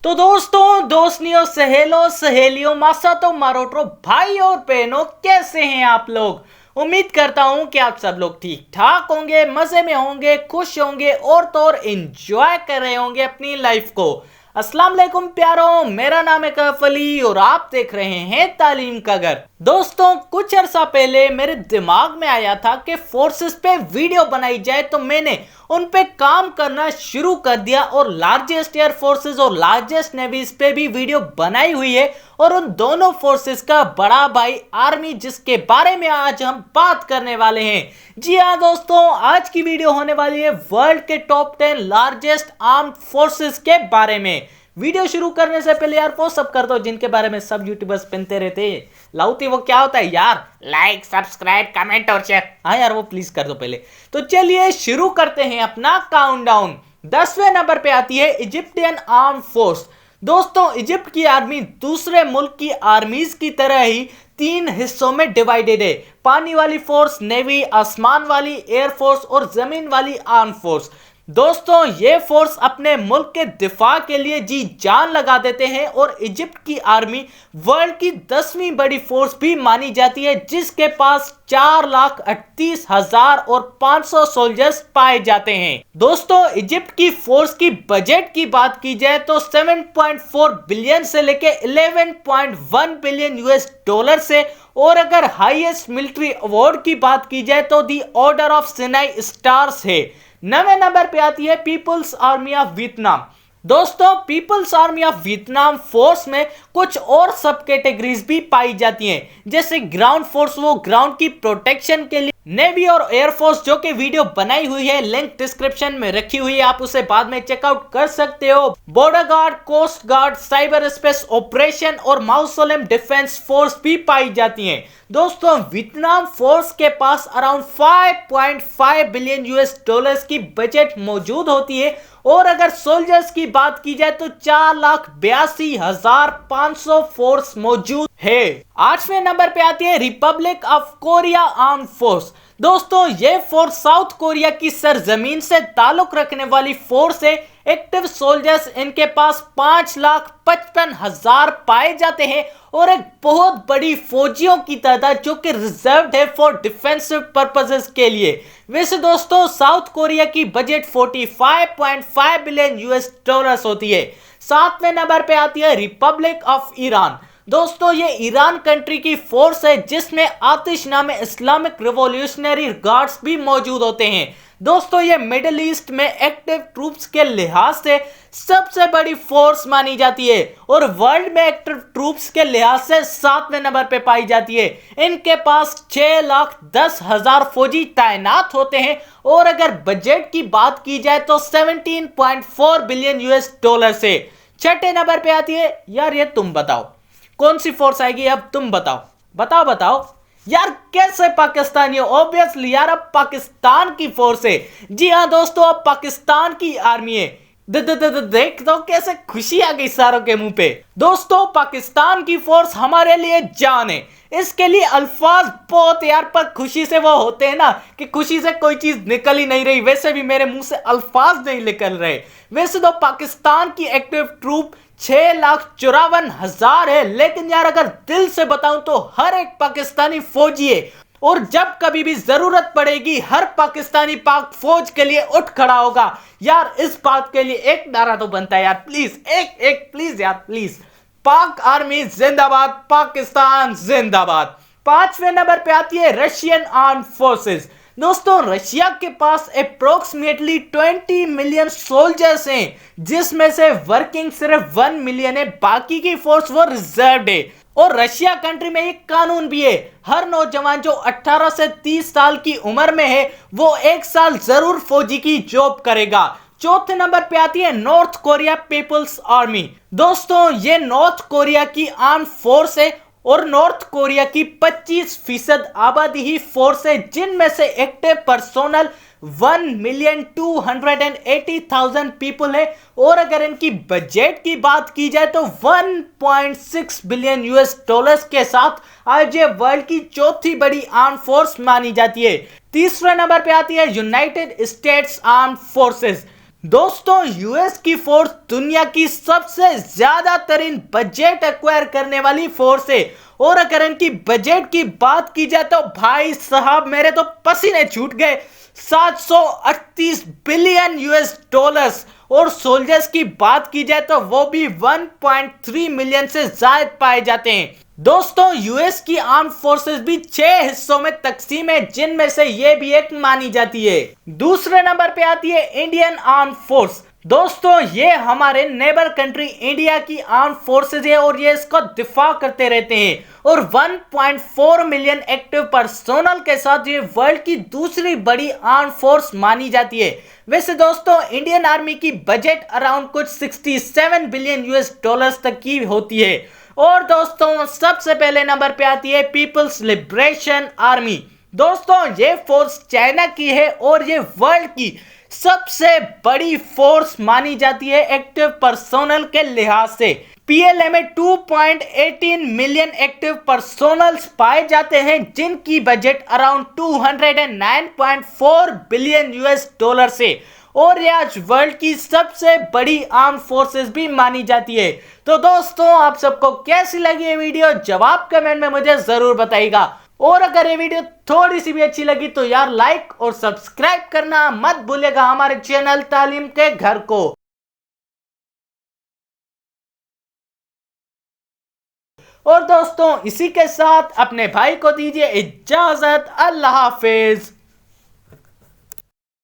तो दोस्तों, दोस्तियों, सहेलों, सहेलियों, मासातो, मारोटो, भाई और बहनों, कैसे हैं आप लोग। उम्मीद करता हूं कि आप सब लोग ठीक ठाक होंगे, मजे में होंगे, खुश होंगे और तो और एंजॉय कर रहे होंगे अपनी लाइफ को। अस्सलाम वालेकुम प्यारों, मेरा नाम है कैफ अली और आप देख रहे हैं तालीम का घर। दोस्तों, कुछ अरसा पहले मेरे दिमाग में आया था कि फोर्सेस पे वीडियो बनाई जाए, तो मैंने उन पे काम करना शुरू कर दिया और लार्जेस्ट एयर फोर्सेस और लार्जेस्ट नेवीज पे भी वीडियो बनाई हुई है। और उन दोनों फोर्सेस का बड़ा भाई आर्मी, जिसके बारे में आज हम बात करने वाले हैं। जी हाँ दोस्तों, आज की वीडियो होने वाली है वर्ल्ड के टॉप 10 लार्जेस्ट आर्म्ड फोर्सेस के बारे में। वीडियो शुरू करने से पहले यार वो सब कर दो जिनके बारे में सब यूट्यूबर्स पहनते रहते हैं। लाउती वो क्या होता है यार, लाइक, सब्सक्राइब, कमेंट और शेयर। हाँ यार, वो प्लीज कर दो पहले। तो चलिए शुरू करते हैं अपना काउंटडाउन। 10वें नंबर पे आती है इजिप्टियन आर्म फोर्स। दोस्तों, इजिप्ट की आर्मी दूसरे मुल्क की आर्मीज की तरह ही 3 हिस्सों में डिवाइडेड है। पानी वाली फोर्स, नेवी, आसमान वाली एयरफोर्स और जमीन वाली आर्म फोर्स। दोस्तों, ये फोर्स अपने मुल्क के दिफा के लिए जी जान लगा देते हैं और इजिप्ट की आर्मी वर्ल्ड की 10वीं बड़ी फोर्स भी मानी जाती है, जिसके पास 4,38,500 सोल्जर्स पाए जाते हैं। दोस्तों, इजिप्ट की फोर्स की बजट की बात की जाए तो 7.4 बिलियन से लेके 11.1 बिलियन यूएस डॉलर से, और अगर हाईएस्ट मिलिट्री अवार्ड की बात की जाए तो the Order of Sinai Stars है। 9वें नंबर पे आती है पीपल्स आर्मी ऑफ वियतनाम। दोस्तों, People's Army of Vietnam force में कुछ और सब कैटेगरीज भी पाई जाती हैं, जैसे ग्राउंड फोर्स, वो ग्राउंड की प्रोटेक्शन के लिए, नेवी और एयरफोर्स, जो कि वीडियो बनाई हुई है, लिंक डिस्क्रिप्शन में रखी हुई है, आप उसे बाद में चेकआउट कर सकते हो। Border guard, coast guard, cyber space operation और मौसोलम डिफेंस फोर्स भी पाई जाती हैं। दोस्तों, वियतनाम फोर्स के पास अराउंड 5.5 बिलियन यूएस डॉलर्स की बजट मौजूद होती है, और अगर सोल्जर्स की बात की जाए तो 4,82,500 फोर्स मौजूद है। 8वें नंबर पे आती है Republic of Korea arm force. दोस्तों, ये फोर्स साउथ कोरिया की सरजमीन से ताल्लुक रखने वाली फोर्स है। एक्टिव सोल्जर्स इनके पास 5,55,000 पाए जाते हैं, और एक बहुत बड़ी फौजियों की तादाद जो कि रिजर्व्ड है फॉर डिफेंसिव पर्पसेस के लिए। वैसे दोस्तों, साउथ कोरिया की बजट 45.5 बिलियन यूएस डॉलर्स होती है। 7वें नंबर पे आती है रिपब्लिक ऑफ ईरान। दोस्तों, ये ईरान कंट्री की फोर्स है जिसमें आतिशनामे इस्लामिक रिवॉल्यूशनरी गार्ड्स भी मौजूद होते हैं। दोस्तों, ये मिडिल ईस्ट में एक्टिव ट्रूप्स के लिहाज से सबसे बड़ी फोर्स मानी जाती है, और वर्ल्ड में एक्टिव ट्रूप्स के लिहाज से 7वें नंबर पे पाई जाती है। इनके पास 6,10,000 फौजी तैनात होते हैं, और अगर बजट की बात की जाए तो 17.4 बिलियन यूएस डॉलर से। 6ठे नंबर पे आती है, यार ये तुम बताओ कौन सी फोर्स आएगी, अब तुम बताओ बताओ बताओ यार। कैसे पाकिस्तानी हो? ऑब्वियसली यार, अब पाकिस्तान की फोर्स है। जी हाँ दोस्तों, अब पाकिस्तान की आर्मी है। देख दो कैसे खुशी आ गई सारों के मुंह पे। दोस्तों, पाकिस्तान की फोर्स हमारे लिए जान है। इसके लिए अल्फाज बहुत यार, पर खुशी से वो होते हैं ना कि खुशी से कोई चीज निकल ही नहीं रही, वैसे भी मेरे मुंह से अल्फाज नहीं निकल रहे। वैसे तो पाकिस्तान की एक्टिव ट्रूप 6,54,000 है, लेकिन यार अगर दिल से बताऊं तो हर एक पाकिस्तानी फौजी है, और जब कभी भी जरूरत पड़ेगी हर पाकिस्तानी पाक फौज के लिए उठ खड़ा होगा। यार इस बात के लिए एक नारा तो बनता है यार, प्लीज एक प्लीज यार, प्लीज। पाक आर्मी जिंदाबाद, पाकिस्तान जिंदाबाद। 5वें नंबर पे आती है रशियन आर्म फोर्सेस। दोस्तों, रशिया के पास अप्रोक्सीमेटली 20 मिलियन सोल्जर्स हैं, जिसमें से वर्किंग सिर्फ 1 मिलियन है, बाकी की फोर्स वो रिजर्व्ड है। और रशिया कंट्री में एक कानून भी है, हर नौजवान जो 18 से 30 साल की उम्र में है वो 1 साल जरूर फौजी की जॉब करेगा। 4थे नंबर पे आती है नॉर्थ कोरिया पीपल्स आर्मी। दोस्तों, ये नॉर्थ कोरिया की आर्म फोर्स है, और नॉर्थ कोरिया की 25% आबादी ही फोर्स है, जिनमें से एक्टिव पर्सोनल 1,280,000 पीपल है, और अगर इनकी बजट की बात की जाए तो 1.6 बिलियन यूएस डॉलर्स के साथ आज ये वर्ल्ड की चौथी बड़ी आर्म फोर्स मानी जाती है। तीसरे नंबर पे आती है यूनाइटेड स्टेट्स आर्म फोर्सेस। दोस्तों यूएस की फोर्स दुनिया की सबसे ज्यादा तरीन बजट एक्वायर करने वाली फोर्स है। और अगर इनकी बजट की बात की जाए तो भाई साहब मेरे तो पसीने छूट गए। 738 बिलियन यूएस डॉलर्स। और सोल्जर्स की बात की जाए तो वो भी 1.3 मिलियन से ज्यादा पाए जाते हैं। दोस्तों यूएस की आर्म फोर्सेस भी 6 हिस्सों में तकसीम है, जिनमें से ये भी एक मानी जाती है। दूसरे नंबर पे आती है इंडियन आर्म फोर्स। दोस्तों ये हमारे नेबर कंट्री इंडिया की आर्म फोर्सेज है और ये इसका दिफा करते रहते हैं। और 1.4 मिलियन एक्टिव पर्सोनल के साथ ये वर्ल्ड की दूसरी बड़ी आर्म फोर्स मानी जाती है। वैसे दोस्तों इंडियन आर्मी की बजट अराउंड कुछ 67 बिलियन यूएस डॉलर्स तक की होती है। और दोस्तों सबसे पहले नंबर पे आती है पीपल्स लिबरेशन आर्मी। दोस्तों ये फोर्स चाइना की है और ये वर्ल्ड की सबसे बड़ी फोर्स मानी जाती है एक्टिव पर्सोनल के लिहाज से। पीएलए में 2.18 मिलियन एक्टिव पर्सोनल्स पाए जाते हैं, जिनकी budget around 209.4 billion US dollar से। और ये आज वर्ल्ड की सबसे बड़ी आर्म फोर्सेस भी मानी जाती है। तो दोस्तों आप सबको कैसी लगी ये वीडियो जवाब कमेंट में मुझे जरूर बताइएगा। और अगर ये वीडियो थोड़ी सी भी अच्छी लगी तो यार लाइक और सब्सक्राइब करना मत भूलिएगा हमारे चैनल तालीम के घर को। और दोस्तों इसी के साथ अपने भाई को दीजिए इजाजत। अल्लाह हाफिज।